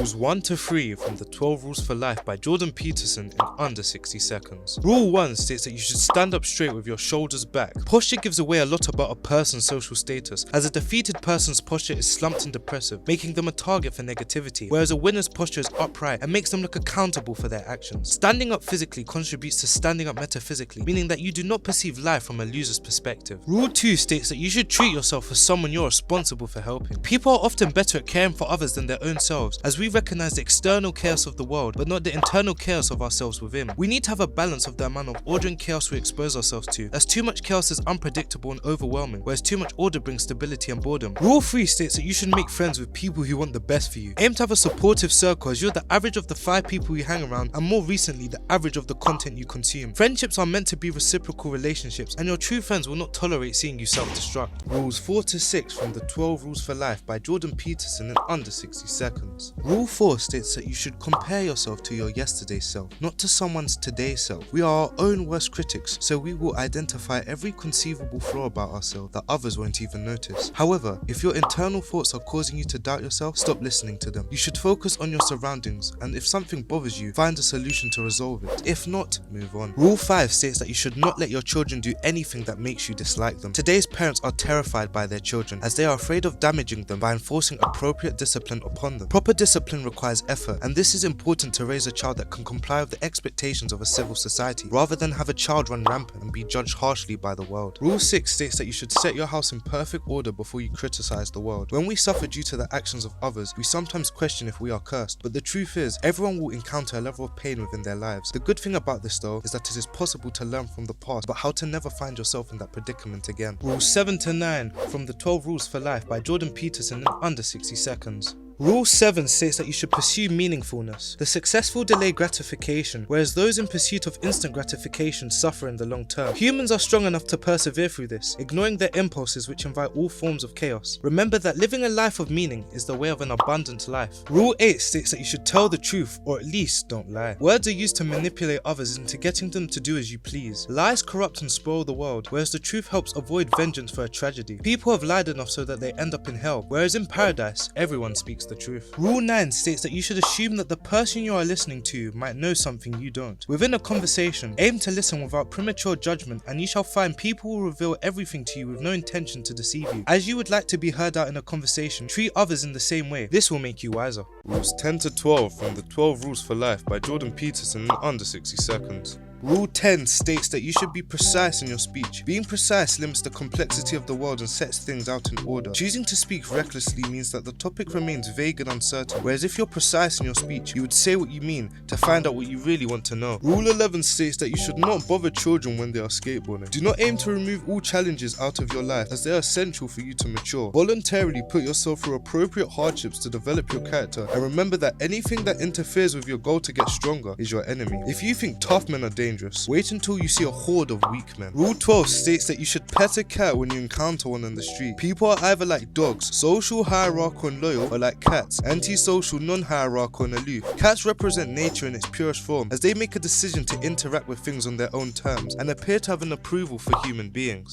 Rules 1 to 3 from the 12 Rules for Life by Jordan Peterson in under 60 seconds. Rule 1 states that you should stand up straight with your shoulders back. Posture gives away a lot about a person's social status, as a defeated person's posture is slumped and depressive, making them a target for negativity, whereas a winner's posture is upright and makes them look accountable for their actions. Standing up physically contributes to standing up metaphysically, meaning that you do not perceive life from a loser's perspective. Rule 2 states that you should treat yourself as someone you're responsible for helping. People are often better at caring for others than their own selves, as we recognize the external chaos of the world, but not the internal chaos of ourselves within. We need to have a balance of the amount of order and chaos we expose ourselves to, as too much chaos is unpredictable and overwhelming, whereas too much order brings stability and boredom. Rule 3 states that you should make friends with people who want the best for you. Aim to have a supportive circle, as you're the average of the 5 people you hang around, and more recently the average of the content you consume. Friendships are meant to be reciprocal relationships, and your true friends will not tolerate seeing you self-destruct. Rules 4 to 6 from the 12 Rules for Life by Jordan Peterson in under 60 seconds. Rule 4 states that you should compare yourself to your yesterday self, not to someone's today self. We are our own worst critics, so we will identify every conceivable flaw about ourselves that others won't even notice. However, if your internal thoughts are causing you to doubt yourself, stop listening to them. You should focus on your surroundings, and if something bothers you, find a solution to resolve it. If not, move on. Rule 5 states that you should not let your children do anything that makes you dislike them. Today's parents are terrified by their children, as they are afraid of damaging them by enforcing appropriate discipline upon them. Proper discipline requires effort, and this is important to raise a child that can comply with the expectations of a civil society, rather than have a child run rampant and be judged harshly by the world. Rule 6 states that you should set your house in perfect order before you criticize the world. When we suffer due to the actions of others, we sometimes question if we are cursed, but the truth is, everyone will encounter a level of pain within their lives. The good thing about this though is that it is possible to learn from the past, but how to never find yourself in that predicament again. Rules 7 to 9 from the 12 Rules for Life by Jordan Peterson in under 60 seconds. Rule 7 states that you should pursue meaningfulness. The successful delay gratification, whereas those in pursuit of instant gratification suffer in the long term. Humans are strong enough to persevere through this, ignoring their impulses which invite all forms of chaos. Remember that living a life of meaning is the way of an abundant life. Rule 8 states that you should tell the truth, or at least don't lie. Words are used to manipulate others into getting them to do as you please. Lies corrupt and spoil the world, whereas the truth helps avoid vengeance for a tragedy. People have lied enough so that they end up in hell, whereas in paradise, everyone speaks the truth. Rule 9 states that you should assume that the person you are listening to might know something you don't. Within a conversation, aim to listen without premature judgment, and you shall find people will reveal everything to you with no intention to deceive you. As you would like to be heard out in a conversation, treat others in the same way. This will make you wiser. Rules 10 to 12 from the 12 Rules for Life by Jordan Peterson in under 60 seconds. Rule 10 states that you should be precise in your speech. Being precise limits the complexity of the world and sets things out in order. Choosing to speak recklessly means that the topic remains vague and uncertain, whereas if you're precise in your speech, you would say what you mean to find out what you really want to know. Rule 11 states that you should not bother children when they are skateboarding. Do not aim to remove all challenges out of your life, as they are essential for you to mature. Voluntarily put yourself through appropriate hardships to develop your character, and remember that anything that interferes with your goal to get stronger is your enemy. If you think tough men are dangerous, wait until you see a horde of weak men. Rule 12 states that you should pet a cat when you encounter one on the street. People are either like dogs, social, hierarchical and loyal, or like cats, antisocial, non-hierarchical and aloof. Cats represent nature in its purest form, as they make a decision to interact with things on their own terms and appear to have an approval for human beings.